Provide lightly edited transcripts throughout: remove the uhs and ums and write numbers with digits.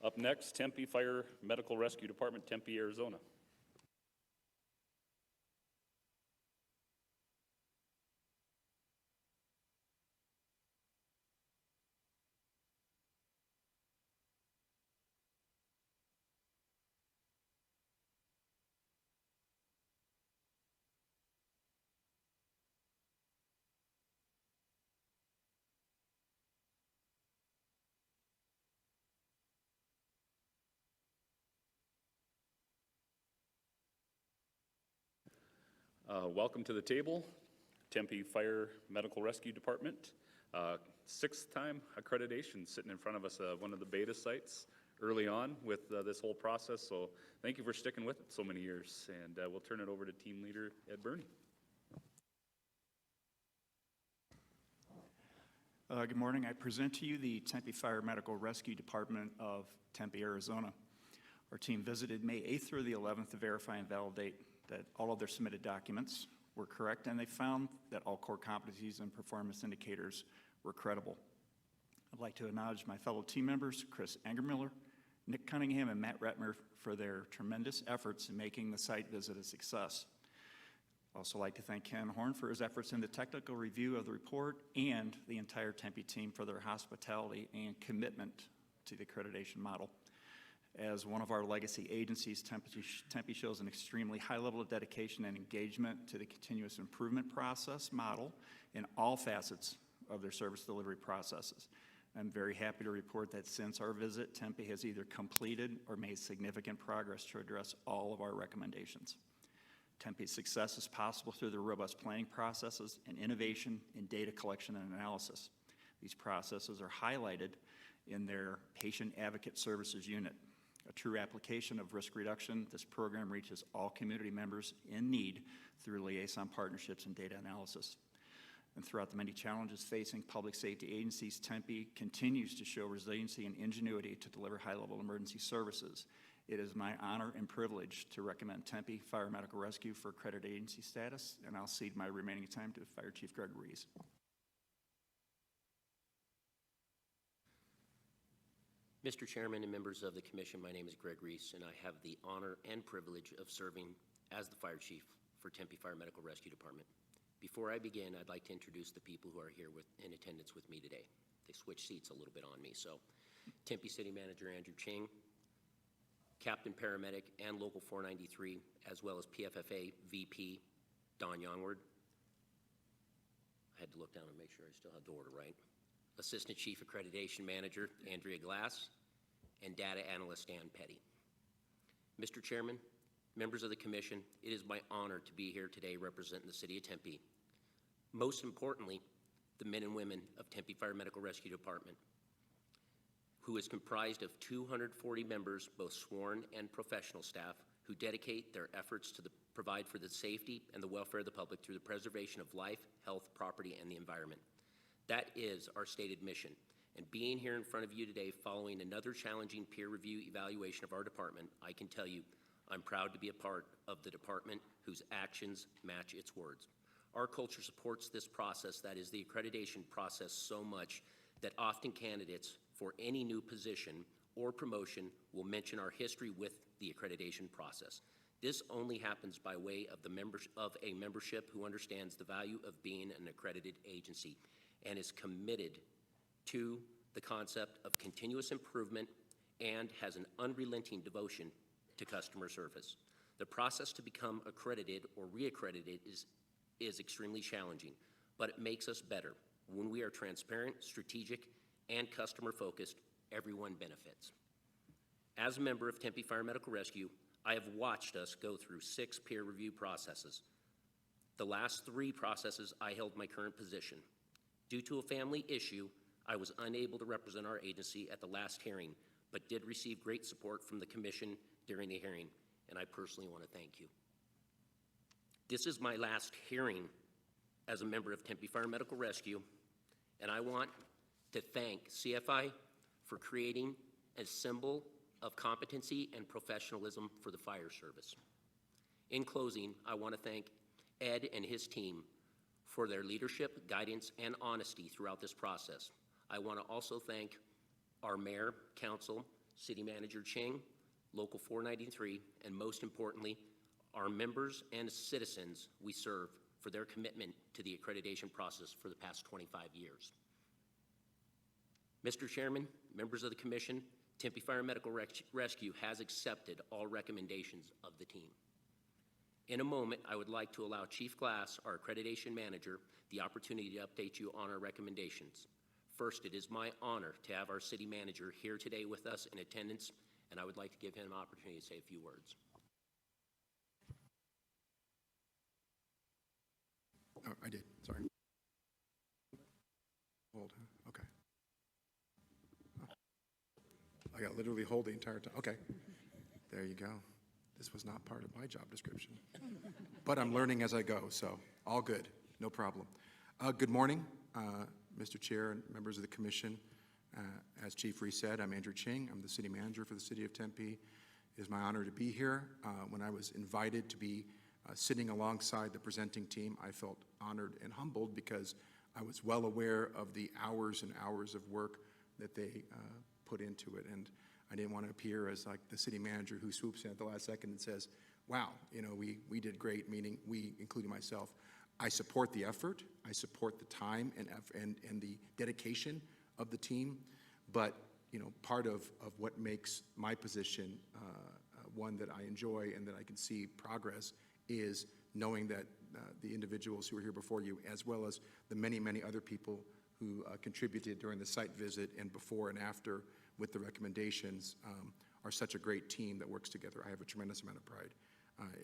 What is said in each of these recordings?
Up next, Tempe Fire Medical Rescue Department, Tempe, Arizona. Welcome to the table, Tempe Fire Medical Rescue Department. Sixth time accreditation sitting in front of us, one of the beta sites early on with this whole process. So thank you for sticking with it so many years. And we'll turn it over to team leader Ed Burney. Good morning. I present to you the Tempe Fire Medical Rescue Department of Tempe, Arizona. Our team visited May 8th through the 11th to verify and validate that all of their submitted documents were correct, and they found that all core competencies and performance indicators were credible. I'd like to acknowledge my fellow team members, Chris Angermiller, Nick Cunningham, and Matt Retmer for their tremendous efforts in making the site visit a success. I'd also like to thank Ken Horn for his efforts in the technical review of the report and the entire Tempe team for their hospitality and commitment to the accreditation model. As one of our legacy agencies, Tempe shows an extremely high level of dedication and engagement to the continuous improvement process model in all facets of their service delivery processes. I'm very happy to report that since our visit, Tempe has either completed or made significant progress to address all of our recommendations. Tempe's success is possible through the robust planning processes and innovation in data collection and analysis. These processes are highlighted in their Patient Advocate Services Unit. A true application of risk reduction, this program reaches all community members in need through liaison partnerships and data analysis. And throughout the many challenges facing public safety agencies, Tempe continues to show resiliency and ingenuity to deliver high-level emergency services. It is my honor and privilege to recommend Tempe Fire Medical Rescue for accredited agency status, and I'll cede my remaining time to Fire Chief Greg Rees. Mr. Chairman and members of the Commission, my name is Greg Rees, and I have the honor and privilege of serving as the Fire Chief for Tempe Fire Medical Rescue Department. Before I begin, I'd like to introduce the people who are here in attendance with me today. They switched seats a little bit on me. So, Tempe City Manager Andrew Ching, Captain Paramedic and Local 493, as well as PFFA VP Don Youngward. I had to look down and make sure I still had the order right. Assistant Chief Accreditation Manager Andrea Glass, and Data Analyst Dan Petty. Mr. Chairman, members of the Commission, it is my honor to be here today representing the City of Tempe. Most importantly, the men and women of Tempe Fire Medical Rescue Department, who is comprised of 240 members, both sworn and professional staff, who dedicate their efforts to provide for the safety and the welfare of the public through the preservation of life, health, property, and the environment. That is our stated mission, and being here in front of you today following another challenging peer review evaluation of our department, I can tell you I'm proud to be a part of the department whose actions match its words. Our culture supports this process, that is the accreditation process, so much that often candidates for any new position or promotion will mention our history with the accreditation process. This only happens by way of a membership who understands the value of being an accredited agency and is committed to the concept of continuous improvement and has an unrelenting devotion to customer service. The process to become accredited or re-accredited is extremely challenging, but it makes us better. When we are transparent, strategic, and customer-focused, everyone benefits. As a member of Tempe Fire Medical Rescue, I have watched us go through 6 peer review processes. The last 3 processes, I held my current position. Due to a family issue, I was unable to represent our agency at the last hearing, but did receive great support from the Commission during the hearing, and I personally want to thank you. This is my last hearing as a member of Tempe Fire Medical Rescue, and I want to thank CFI for creating a symbol of competency and professionalism for the fire service. In closing, I want to thank Ed and his team for their leadership, guidance, and honesty throughout this process. I want to also thank our mayor, council, City Manager Ching, Local 493, and most importantly, our members and citizens we serve for their commitment to the accreditation process for the past 25 years. Mr. Chairman, members of the Commission, Tempe Fire Medical Rescue has accepted all recommendations of the team. In a moment, I would like to allow Chief Glass, our accreditation manager, the opportunity to update you on our recommendations. First, it is my honor to have our city manager here today with us in attendance, and I would like to give him an opportunity to say a few words. Oh, I did, sorry. Hold, huh? Okay. I got literally hold the entire time. Okay, there you go. This was not part of my job description. But I'm learning as I go, so all good, no problem. Good morning, Mr. Chair and members of the Commission. As Chief Reese said, I'm Andrew Ching. I'm the City Manager for the City of Tempe. It is my honor to be here. When I was invited to be sitting alongside the presenting team, I felt honored and humbled because I was well aware of the hours and hours of work that they put into it. And I didn't want to appear as like the city manager who swoops in at the last second and says, wow, you know, we did great, meaning we, including myself. I support the effort. I support the time and the dedication of the team. But, you know, part of what makes my position one that I enjoy and that I can see progress is knowing that the individuals who are here before you, as well as the many, many other people who contributed during the site visit and before and after with the recommendations, are such a great team that works together. I have a tremendous amount of pride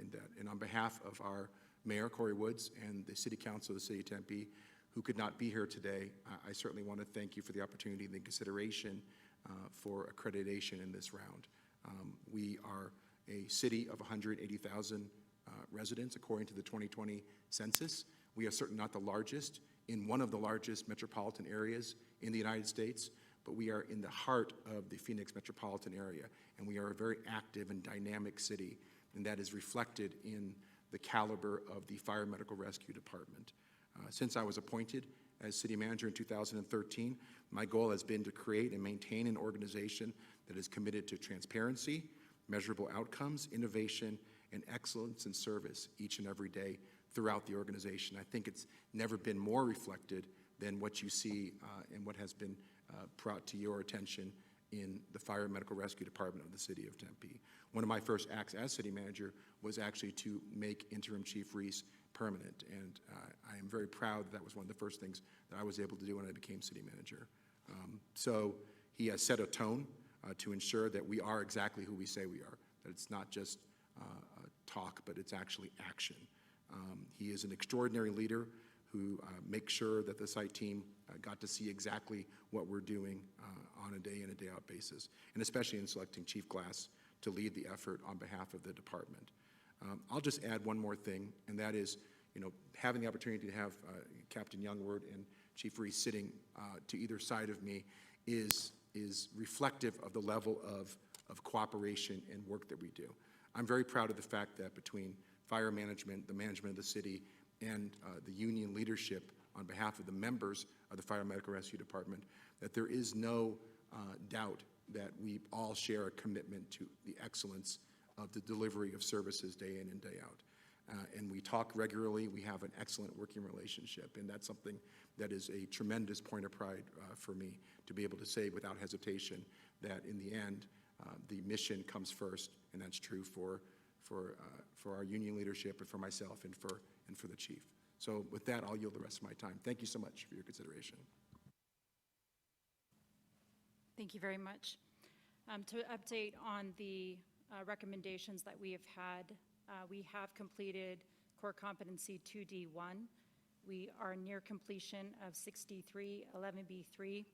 in that. And on behalf of our Mayor, Corey Woods, and the City Council of the City of Tempe, who could not be here today, I certainly want to thank you for the opportunity and the consideration for accreditation in this round. We are a city of 180,000 residents according to the 2020 census. We are certainly not the largest in one of the largest metropolitan areas in the United States, but we are in the heart of the Phoenix metropolitan area, and we are a very active and dynamic city, and that is reflected in the caliber of the Fire Medical Rescue Department. Since I was appointed as city manager in 2013, my goal has been to create and maintain an organization that is committed to transparency, measurable outcomes, innovation, and excellence in service each and every day throughout the organization. I think it's never been more reflected than what you see and what has been brought to your attention in the Fire Medical Rescue Department of the City of Tempe. One of my first acts as city manager was actually to make Interim Chief Reese permanent, and I am very proud that was one of the first things that I was able to do when I became city manager. So he has set a tone to ensure that we are exactly who we say we are, that it's not just talk, but it's actually action. He is an extraordinary leader who makes sure that the site team got to see exactly what we're doing on a day in and day out basis, and especially in selecting Chief Glass to lead the effort on behalf of the department. I'll just add one more thing, and that is, you know, having the opportunity to have Captain Youngward and Chief Reese sitting to either side of me is reflective of the level of cooperation and work that we do. I'm very proud of the fact that between fire management, the management of the city, and the union leadership on behalf of the members of the Fire Medical Rescue Department, that there is no doubt that we all share a commitment to the excellence of the delivery of services day in and day out. And we talk regularly. We have an excellent working relationship, and that's something that is a tremendous point of pride for me to be able to say without hesitation that in the end, the mission comes first, and that's true for our union leadership and for myself and for the chief. So with that, I'll yield the rest of my time. Thank you so much for your consideration. Thank you very much. To update on the recommendations that we have had, we have completed core competency 2D1. We are near completion of 63 11B3,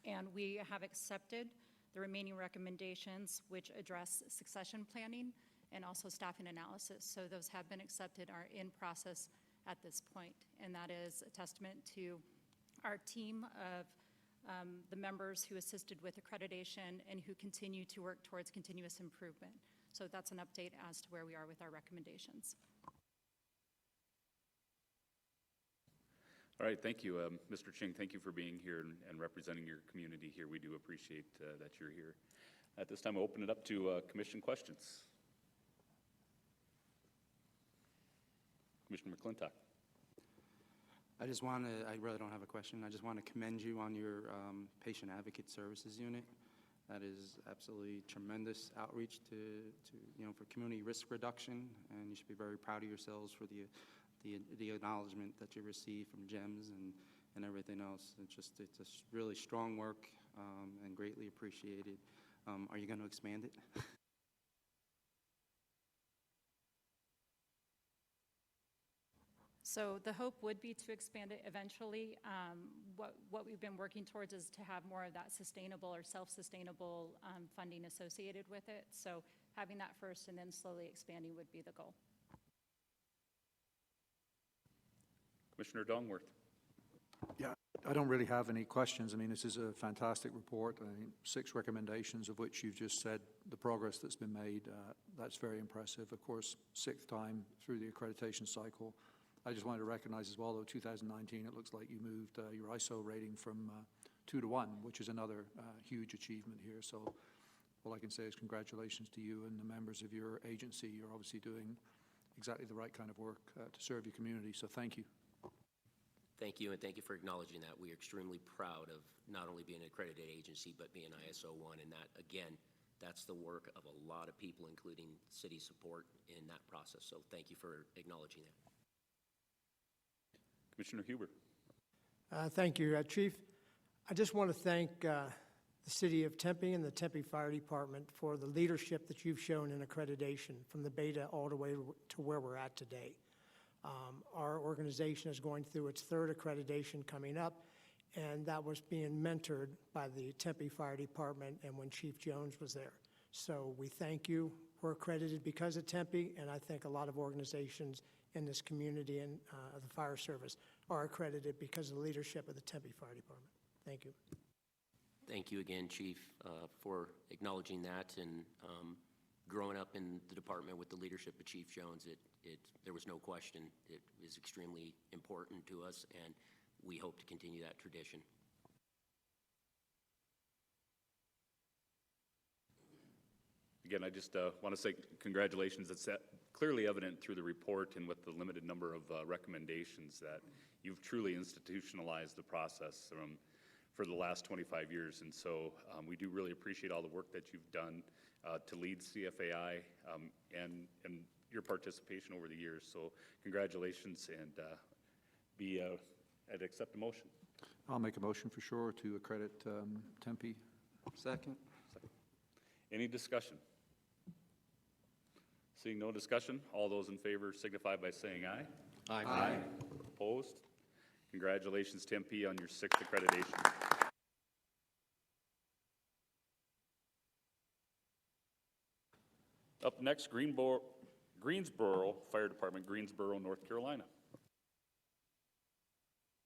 and we have accepted the remaining recommendations which address succession planning and also staffing analysis. So those have been accepted, are in process at this point, and that is a testament to our team of the members who assisted with accreditation and who continue to work towards continuous improvement. So that's an update as to where we are with our recommendations. All right, thank you, Mr. Ching. Thank you for being here and representing your community here. We do appreciate that you're here. At this time, I'll open it up to commission questions. Commissioner McClintock. I really don't have a question. I just want to commend you on your patient advocate services unit. That is absolutely tremendous outreach for community risk reduction, and you should be very proud of yourselves for the acknowledgement that you receive from GEMS and everything else. It's a really strong work and greatly appreciated. Are you going to expand it? So the hope would be to expand it eventually. What we've been working towards is to have more of that sustainable or self-sustainable funding associated with it. So having that first and then slowly expanding would be the goal. Commissioner Dongworth. Yeah, I don't really have any questions. I mean, this is a fantastic report. I mean, 6 recommendations, of which you've just said the progress that's been made. That's very impressive. Of course, 6th time through the accreditation cycle. I just wanted to recognize as well, though, 2019, it looks like you moved your ISO rating from 2 to 1, which is another huge achievement here. So all I can say is congratulations to you and the members of your agency. You're obviously doing exactly the right kind of work to serve your community, so thank you. Thank you, and thank you for acknowledging that. We are extremely proud of not only being an accredited agency, but being ISO 1, and that, again, that's the work of a lot of people, including city support in that process. So thank you for acknowledging that. Commissioner Huber. Thank you, Chief. I just want to thank the City of Tempe and the Tempe Fire Department for the leadership that you've shown in accreditation from the beta all the way to where we're at today. Our organization is going through its 3rd accreditation coming up, and that was being mentored by the Tempe Fire Department and when Chief Jones was there. So we thank you. We're accredited because of Tempe, and I think a lot of organizations in this community and the fire service are accredited because of the leadership of the Tempe Fire Department. Thank you. Thank you again, Chief, for acknowledging that. And growing up in the department with the leadership of Chief Jones, there was no question. It is extremely important to us, and we hope to continue that tradition. Again, I just want to say congratulations. It's clearly evident through the report and with the limited number of recommendations that you've truly institutionalized the process for the last 25 years. And so we do really appreciate all the work that you've done to lead CFAI and your participation over the years. So congratulations, and I'd accept a motion. I'll make a motion for sure to accredit Tempe. Second. Any discussion? Seeing no discussion, all those in favor signify by saying aye. Aye. Aye. Opposed? Congratulations, Tempe, on your 6th accreditation. Up next, Greensboro Fire Department, Greensboro, North Carolina.